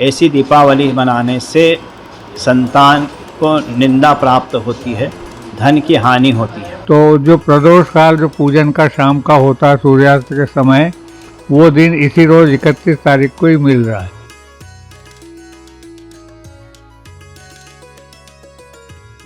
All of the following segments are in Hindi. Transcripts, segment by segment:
ऐसी दीपावली मनाने से संतान को निंदा प्राप्त होती है, धन की हानि होती है। तो जो प्रदोष काल जो पूजन का शाम का होता है सूर्यास्त के समय, वो दिन इसी रोज 31 तारीख को ही मिल रहा है।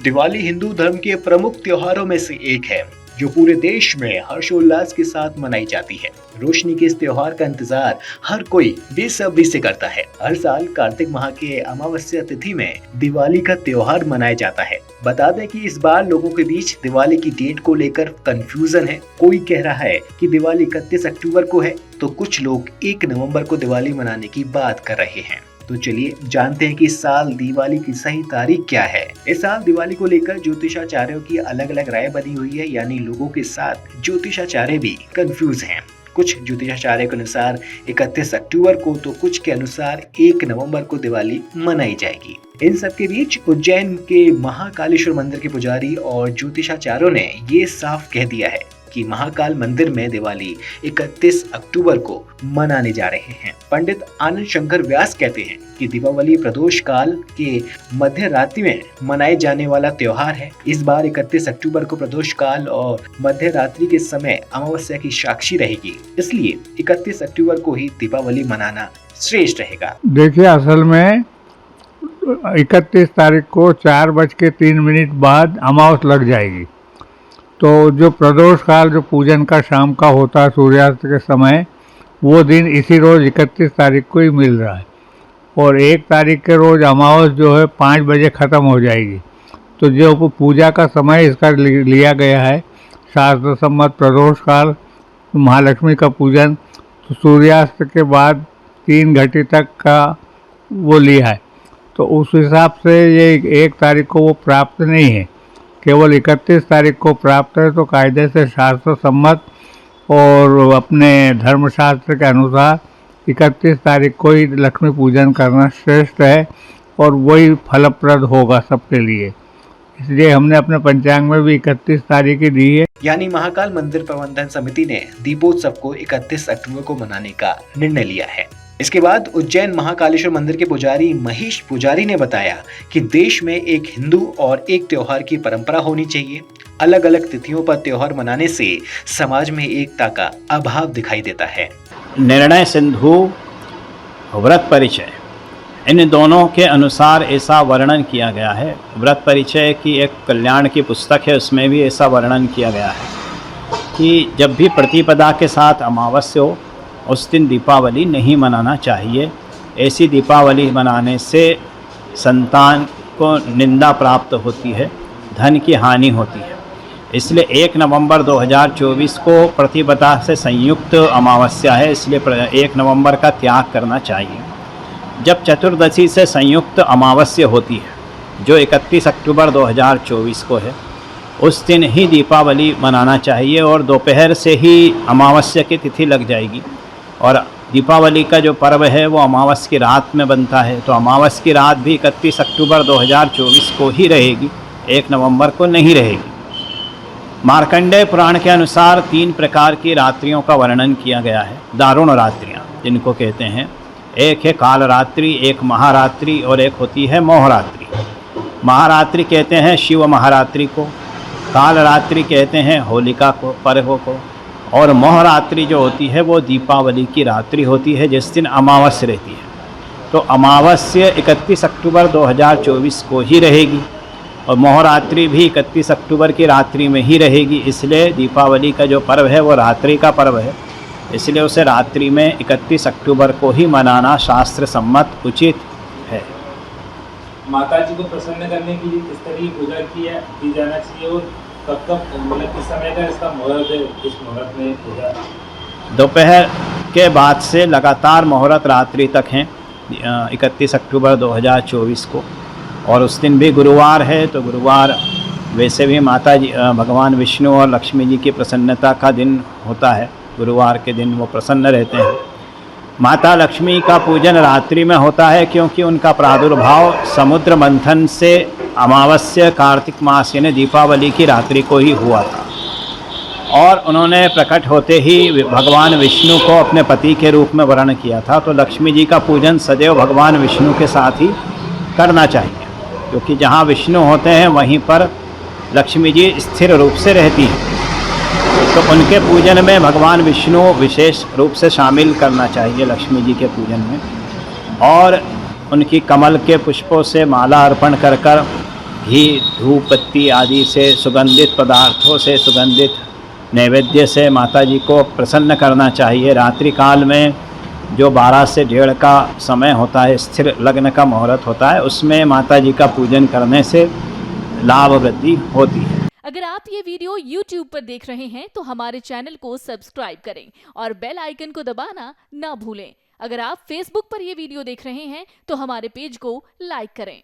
दिवाली हिंदू धर्म के प्रमुख त्योहारों में से एक है जो पूरे देश में हर्षोल्लास के साथ मनाई जाती है। रोशनी के इस त्योहार का इंतजार हर कोई बेसब्री से करता है। हर साल कार्तिक माह के अमावस्या तिथि में दिवाली का त्योहार मनाया जाता है। बता दें कि इस बार लोगों के बीच दिवाली की डेट को लेकर कंफ्यूजन है। कोई कह रहा है कि दिवाली 31 अक्टूबर को है, तो कुछ लोग 1 नवंबर को दिवाली मनाने की बात कर रहे हैं। तो चलिए जानते हैं कि इस साल दिवाली की सही तारीख क्या है। इस साल दिवाली को लेकर ज्योतिषाचार्यों की अलग अलग राय बनी हुई है, यानी लोगों के साथ ज्योतिषाचार्य भी कंफ्यूज हैं। कुछ ज्योतिषाचार्य के अनुसार 31 अक्टूबर को, तो कुछ के अनुसार 1 नवंबर को दिवाली मनाई जाएगी। इन सब के बीच उज्जैन के महाकालेश्वर मंदिर के पुजारी और ज्योतिषाचार्यों ने ये साफ कह दिया है कि महाकाल मंदिर में दिवाली 31 अक्टूबर को मनाने जा रहे हैं। पंडित आनंद शंकर व्यास कहते हैं कि दीपावली प्रदोष काल के मध्य रात्रि में मनाए जाने वाला त्योहार है। इस बार 31 अक्टूबर को प्रदोष काल और मध्य रात्रि के समय अमावस्या की साक्षी रहेगी, इसलिए 31 अक्टूबर को ही दीपावली मनाना श्रेष्ठ रहेगा। देखिए, असल में 31 तारीख को 4:03 बाद अमावस लग जाएगी। तो जो प्रदोष काल जो पूजन का शाम का होता है सूर्यास्त के समय, वो दिन इसी रोज 31 तारीख को ही मिल रहा है। और 1 तारीख के रोज अमावस जो है 5 बजे ख़त्म हो जाएगी। तो जो पूजा का समय इसका लिया गया है शास्त्र सम्मत प्रदोष काल, महालक्ष्मी का पूजन, तो सूर्यास्त के बाद 3 घंटे तक का वो लिया है। तो उस हिसाब से ये 1 तारीख को वो प्राप्त नहीं है, केवल 31 तारीख को प्राप्त है। तो कायदे से शास्त्र सम्मत और अपने धर्मशास्त्र के अनुसार 31 तारीख को ही लक्ष्मी पूजन करना श्रेष्ठ है और वही फलप्रद होगा सबके लिए। इसलिए हमने अपने पंचांग में भी 31 तारीख ही दी है। यानी महाकाल मंदिर प्रबंधन समिति ने दीपोत्सव को 31 अक्टूबर को मनाने का निर्णय लिया है। इसके बाद उज्जैन महाकालेश्वर मंदिर के पुजारी महेश पुजारी ने बताया कि देश में एक हिंदू और एक त्योहार की परंपरा होनी चाहिए। अलग अलग तिथियों पर त्योहार मनाने से समाज में एकता का अभाव दिखाई देता है। निर्णय सिंधु, व्रत परिचय, इन दोनों के अनुसार ऐसा वर्णन किया गया है। व्रत परिचय की एक कल्याण की पुस्तक है, उसमें भी ऐसा वर्णन किया गया है कि जब भी प्रतिपदा के साथ अमावस्या हो उस दिन दीपावली नहीं मनाना चाहिए। ऐसी दीपावली मनाने से संतान को निंदा प्राप्त होती है, धन की हानि होती है। इसलिए 1 नवंबर 2024 को प्रतिपदा से संयुक्त अमावस्या है, इसलिए 1 नवंबर का त्याग करना चाहिए। जब चतुर्दशी से संयुक्त अमावस्या होती है जो 31 अक्टूबर 2024 को है, उस दिन ही दीपावली मनाना चाहिए और दोपहर से ही अमावस्या की तिथि लग जाएगी। और दीपावली का जो पर्व है वो अमावस की रात में बनता है, तो अमावस की रात भी 31 अक्टूबर 2024 को ही रहेगी, 1 नवंबर को नहीं रहेगी। मार्कंडेय पुराण के अनुसार 3 प्रकार की रात्रियों का वर्णन किया गया है, दारुण रात्रियाँ जिनको कहते हैं। एक है काल रात्रि, एक महारात्रि और एक होती है मोहरात्रि। महारात्रि कहते हैं शिव महारात्रि को, काल रात्रि कहते हैं होलिका को, पर्व को, और मोहरात्रि जो होती है वो दीपावली की रात्रि होती है जिस दिन अमावस्या रहती है। तो अमावस्या 31 अक्टूबर 2024 को ही रहेगी और मोहरात्रि भी 31 अक्टूबर की रात्रि में ही रहेगी। इसलिए दीपावली का जो पर्व है वो रात्रि का पर्व है, इसलिए उसे रात्रि में 31 अक्टूबर को ही मनाना शास्त्र सम्मत उचित है। माता जी को प्रसन्न करने के लिए किस तरह की पूजा की जाना चाहिए और कब मतलब किस समय का इसका मुहूर्त है, किस मुहूर्त में पूजा? दोपहर के बाद से लगातार मुहूर्त रात्रि तक हैं 31 अक्टूबर 2024 को, और उस दिन भी गुरुवार है। तो गुरुवार वैसे भी माता जी भगवान विष्णु और लक्ष्मी जी की प्रसन्नता का दिन होता है। गुरुवार के दिन वो प्रसन्न रहते हैं। माता लक्ष्मी का पूजन रात्रि में होता है क्योंकि उनका प्रादुर्भाव समुद्र मंथन से अमावस्या कार्तिक मास यानी दीपावली की रात्रि को ही हुआ था। और उन्होंने प्रकट होते ही भगवान विष्णु को अपने पति के रूप में वर्ण किया था। तो लक्ष्मी जी का पूजन सदैव भगवान विष्णु के साथ ही करना चाहिए, क्योंकि जहाँ विष्णु होते हैं वहीं पर लक्ष्मी जी स्थिर रूप से रहती हैं। तो उनके पूजन में भगवान विष्णु विशेष रूप से शामिल करना चाहिए लक्ष्मी जी के पूजन में, और उनकी कमल के पुष्पों से माला अर्पण कर कर घी धूप बत्ती आदि से सुगंधित पदार्थों से सुगंधित नैवेद्य से माता जी को प्रसन्न करना चाहिए। रात्रि काल में जो 12 से 1:30 का समय होता है, स्थिर लग्न का मुहूर्त होता है, उसमें माता जी का पूजन करने से लाभ वृद्धि होती है। अगर आप ये वीडियो YouTube पर देख रहे हैं तो हमारे चैनल को सब्सक्राइब करें और बेल आइकन को दबाना ना भूलें। अगर आप Facebook पर ये वीडियो देख रहे हैं तो हमारे पेज को लाइक करें।